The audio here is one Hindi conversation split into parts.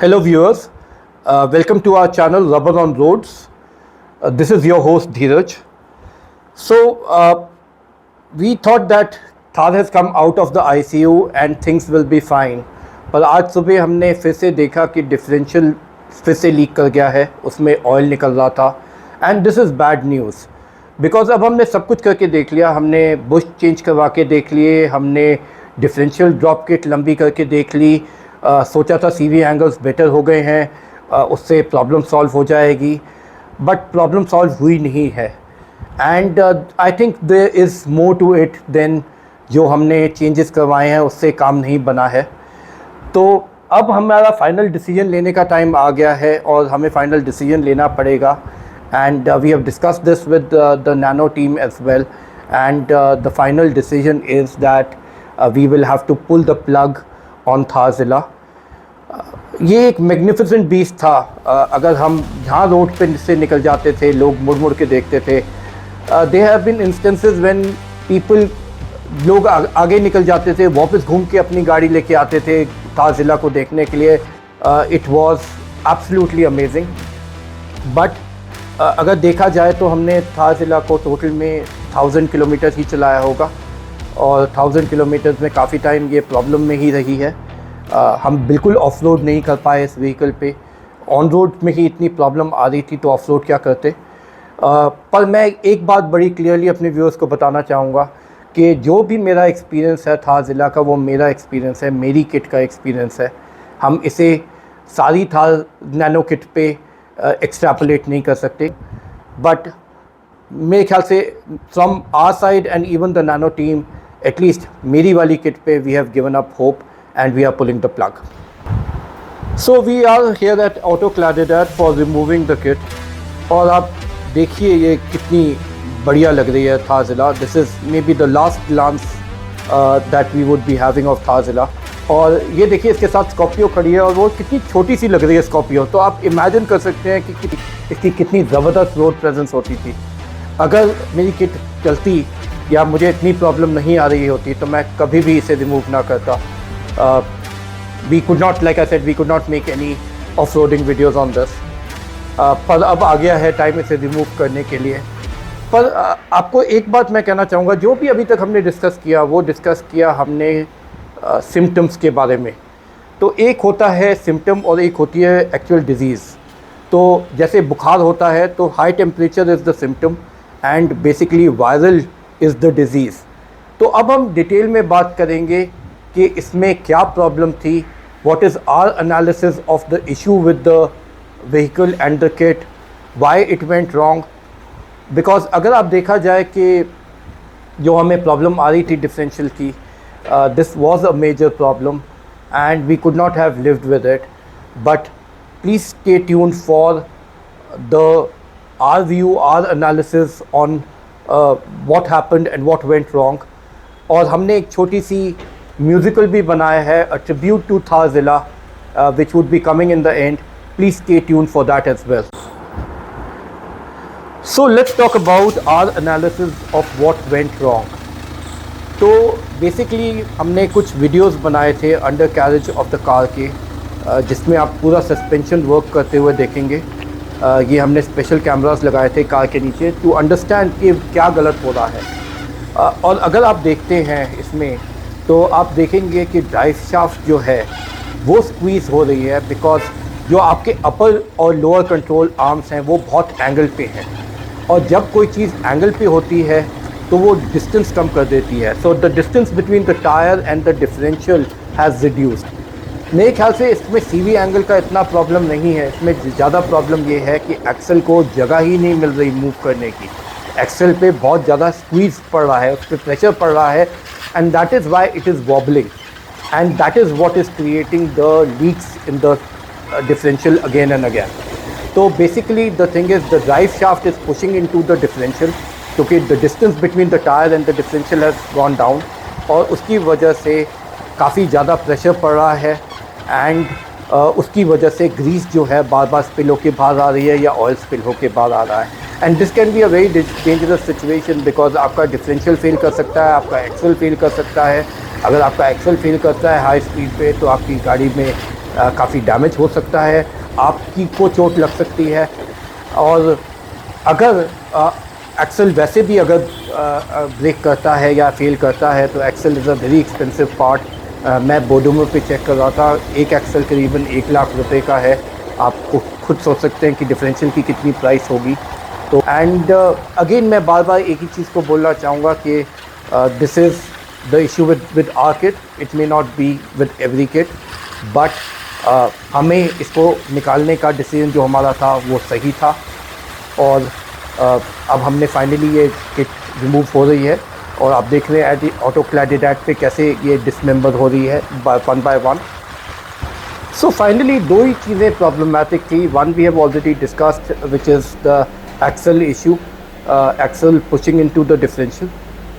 Hello viewers, welcome to our channel Rubber on Roads. This is your host Dheeraj. We thought that Thar has come out of the ICU and things will be fine. पर आज सुबह हमने फिर से देखा कि डिफरेंशियल फिर से लीक कर गया है, उसमें ऑयल निकल रहा था and this is bad news because अब हमने सब कुछ करके देख लिया। हमने बुश चेंज करवा के देख लिए, हमने डिफरेंशियल ड्रॉप किट लंबी करके देख ली, सोचा था CV एंगल्स बेटर हो गए हैं, उससे प्रॉब्लम सॉल्व हो जाएगी, बट प्रॉब्लम सॉल्व हुई नहीं है and I think there is more to it than जो हमने चेंजेस करवाए हैं उससे काम नहीं बना है। तो अब हमारा फाइनल डिसीजन लेने का टाइम आ गया है और हमें फाइनल डिसीजन लेना पड़ेगा and we have discussed this with the nano team as well and the final decision is that we will have to pull the plug on थारजिला। ये एक मैग्निफिसेंट बीस्ट था। अगर हम यहाँ रोड पे से निकल जाते थे, लोग मुड़ मुड़ के देखते थे। They have been instances when people लोग आगे निकल जाते थे, वापस घूम के अपनी गाड़ी लेके आते थे थारजिला को देखने के लिए। It was absolutely amazing. But अगर देखा जाए तो हमने थारजिला को टोटल में 1000 किलोमीटर ही चलाया होगा और 1000 किलोमीटर्स में काफ़ी टाइम ये प्रॉब्लम में ही रही है। हम बिल्कुल ऑफ रोड नहीं कर पाए इस व्हीकल पे। ऑन रोड में ही इतनी प्रॉब्लम आ रही थी तो ऑफ रोड क्या करते। पर मैं एक बात बड़ी क्लियरली अपने व्यूअर्स को बताना चाहूँगा कि जो भी मेरा एक्सपीरियंस है थारजिला का, वो मेरा एक्सपीरियंस है, मेरी किट का एक्सपीरियंस है। हम इसे सारी थार नैनो किट पे एक्सट्रापोलेट नहीं कर सकते, बट मेरे ख्याल से from our side and even the nano team, at least मेरी वाली किट पे we have given up hope and we are pulling the plug. So we are here at Auto Claddagh for removing the kit और आप देखिए ये कितनी बढ़िया लग रही है थारजिला। This is maybe the last glance that we would be having of थारजिला। और ये देखिए इसके साथ स्कॉर्पियो खड़ी है और वो कितनी छोटी सी लग रही है स्कॉर्पियो। तो आप इमेजिन कर सकते हैं कि इसकी कितनी ज़बरदस्त रोड प्रेजेंस होती थी। अगर मेरी किट चलती या मुझे इतनी प्रॉब्लम नहीं आ रही होती तो मैं कभी भी इसे रिमूव ना करता। We could not, like I said, we could not make any off-roading videos on this. पर अब आ गया है टाइम इसे रिमूव करने के लिए। पर आपको एक बात मैं कहना चाहूँगा, जो भी अभी तक हमने डिस्कस किया वो डिस्कस किया हमने सिम्टम्स के बारे में। तो एक होता है सिम्टम और एक होती है एक्चुअल डिज़ीज़। तो जैसे बुखार होता है तो high temperature is the symptom and basically viral is the disease. तो अब हम डिटेल में बात करेंगे कि इसमें क्या प्रॉब्लम थी, what is our analysis of the issue with the vehicle and the kit, why it went wrong. Because अगर आप देखा जाए कि जो हमें प्रॉब्लम आ रही थी डिफरेंशियल की, this was a major problem and we could not have lived with it. But please stay tuned for the our view, our analysis on what happened and what went wrong. और हमने एक छोटी सी म्यूजिकल भी बनाया है, अ ट्रिब्यूट टू थारजिला, which would be coming in the end. Please stay tuned for that as well. So let's talk about our analysis of what went wrong. तो बेसिकली हमने कुछ वीडियोस बनाए थे under carriage of the car के, जिसमें आप पूरा सस्पेंशन वर्क करते हुए देखेंगे। ये हमने स्पेशल कैमरास लगाए थे कार के नीचे टू अंडरस्टैंड कि क्या गलत हो रहा है। और अगर आप देखते हैं इसमें तो आप देखेंगे कि ड्राइव शाफ्ट जो है वो स्क्वीज़ हो रही है बिकॉज जो आपके अपर और लोअर कंट्रोल आर्म्स हैं वो बहुत एंगल पे हैं और जब कोई चीज़ एंगल पे होती है तो वो डिस्टेंस कम कर देती है। So the distance between the tyre and the differential has reduced. मेरे ख्याल से इसमें CV एंगल का इतना प्रॉब्लम नहीं है, इसमें ज़्यादा प्रॉब्लम ये है कि एक्सेल को जगह ही नहीं मिल रही मूव करने की। एक्सेल पे बहुत ज़्यादा स्क्वीज़ पड़ रहा है, उस पर प्रेशर पड़ रहा है and that is why it is wobbling and that is what is creating the leaks in the differential again and again. So basically the thing is the drive shaft is pushing into the differential क्योंकि the distance between the tire and the differential has gone down और उसकी वजह से काफ़ी ज़्यादा प्रेशर पड़ रहा है एंड उसकी वजह से ग्रीस जो है बार बार स्पिल होके बाहर आ रही है या ऑयल स्पिल होके बाहर आ रहा है। And this can be a very dangerous situation because आपका डिफरेंशियल फेल कर सकता है, आपका एक्सेल फेल कर सकता है। अगर आपका एक्सेल फेल करता है हाई स्पीड पे तो आपकी गाड़ी में काफ़ी डैमेज हो सकता है, आपकी को चोट लग सकती है। और अगर एक्सेल वैसे भी अगर ब्रेक करता है या फेल करता है तो axle is a very expensive part. मैं बोडोमो पे चेक कर रहा था, एक एक्सेल करीबन 1 लाख रुपए का है। आपको खुद सोच सकते हैं कि डिफरेंशियल की कितनी प्राइस होगी। तो एंड अगेन मैं बार बार एक ही चीज़ को बोलना चाहूँगा कि this is the issue with our kit, it may not be with every kit, but हमें इसको निकालने का डिसीजन जो हमारा था वो सही था। और अब हमने फाइनली ये किट रिमूव हो रही है और आप देख रहे हैं ऑटो क्लैडिडेट पे कैसे ये डिसमेंबर हो रही है one by one. So finally दो ही चीज़ें प्रॉब्लमेटिक थी। One we have already discussed which is the axle issue, axle pushing into the differential.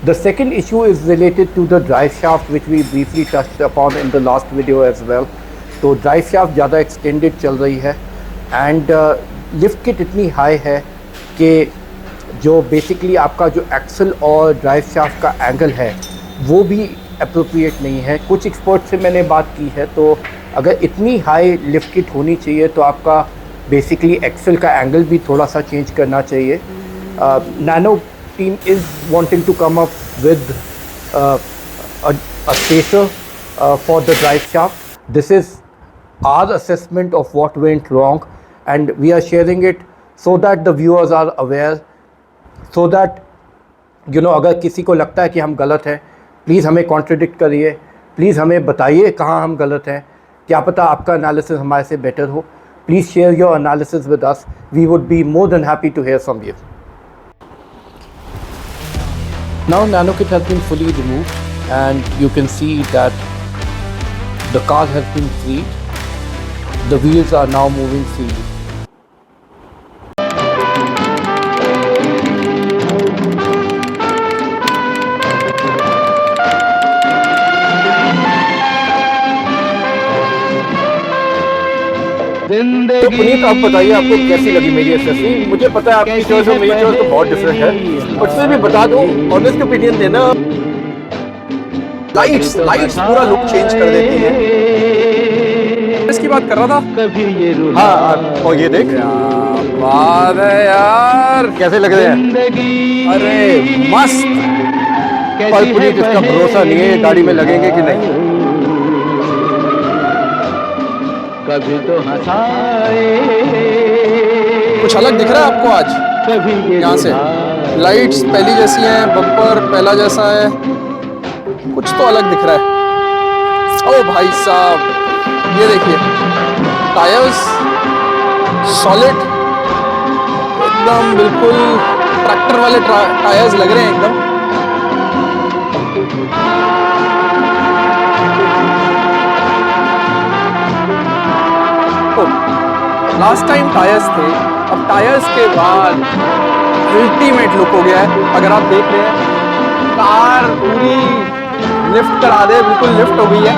The second issue is related to the drive shaft, which we briefly touched upon in the last video as well. तो drive shaft ज़्यादा extended चल रही है and lift kit इतनी high है कि जो basically आपका जो axle और drive shaft का angle है वो भी appropriate नहीं है। कुछ एक्सपर्ट से मैंने बात की है, तो अगर इतनी हाई लिफ्ट किट होनी चाहिए तो आपका बेसिकली एक्सेल का एंगल भी थोड़ा सा चेंज करना चाहिए। Nano team is wanting to come up with a spacer for the drive shaft. This is our assessment of what went wrong and we are sharing it so that the viewers are aware, so that you know अगर किसी को लगता है कि हम गलत हैं, प्लीज़ हमें कॉन्ट्रडिक्ट करिए, प्लीज़ हमें बताइए कहाँ हम गलत हैं। क्या पता आपका एनालिसिस हमारे से बेटर हो। Please share your analysis with us. We would be more than happy to hear from you. Now nano kit has been fully removed and you can see that the car has been freed. The wheels are now moving freely. तो पुनीत आप बताइए आपको कैसी लगी मेरी एसेसरी। मुझे पता है आपकी चॉइस और मेरी चॉइस तो बहुत डिफरेंट है, बट फिर भी बता दो, ऑनेस्ट ओपिनियन देना। लाइट्स पूरा लुक चेंज कर देती है। इसकी बात कर रहा था। हाँ, और ये देख बात है यार, कैसे लग रहे हैं। अरे मस्त। पर पुनीत इसका भरोसा नहीं है ये गाड़ी में लगेंगे कि नहीं। कभी तो हंसाए, कुछ अलग दिख रहा है आपको आज यहाँ से? लाइट्स पहली जैसी हैं, बम्पर पहला जैसा है, कुछ तो अलग दिख रहा है। ओ भाई साहब ये देखिए, टायर्स सॉलिड एकदम, बिल्कुल ट्रैक्टर वाले टायर्स लग रहे हैं एकदम। लास्ट टाइम टायर्स थे, अब टायर्स के बाद अल्टीमेट लुक हो गया है। अगर आप देख रहे हैं कार पूरी लिफ्ट करा दे, बिल्कुल लिफ्ट हो गई है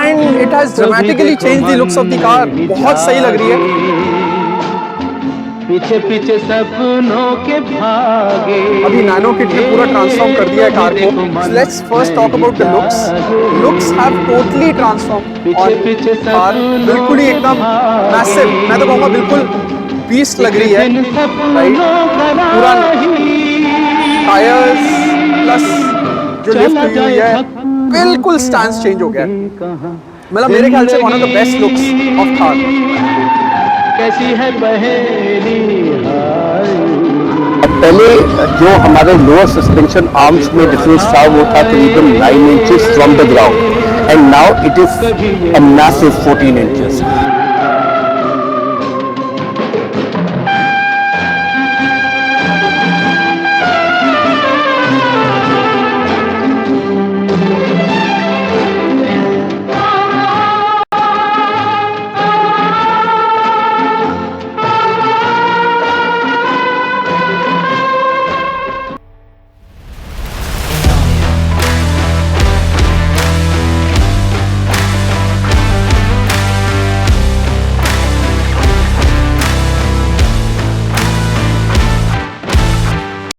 and it has dramatically change the looks of the car. बहुत सही लग रही है। पीछे पीछे सपनों के भागे। अभी नैनो किट ने पूरा ट्रांसफॉर्म कर दिया है कार को। Let's first talk about the looks. Looks have totally transform on car, बिल्कुल ही एकदम मैसिव, मैं तो कहूँगा बिल्कुल बीस्ट लग रही है। राइट, पूरा टायर्स प्लस जो लिफ्ट हुई है, बिल्कुल स्टैंस चेंज हो गया है। मतलब मेरे ख्याल से one of the best looks of Thar. कैसी है पहेली पहले जो हमारे लोअर सस्पेंशन आर्म्स में डिफरेंस था वो था करीबन 9 inches from the ground and now it is a massive 14 inches.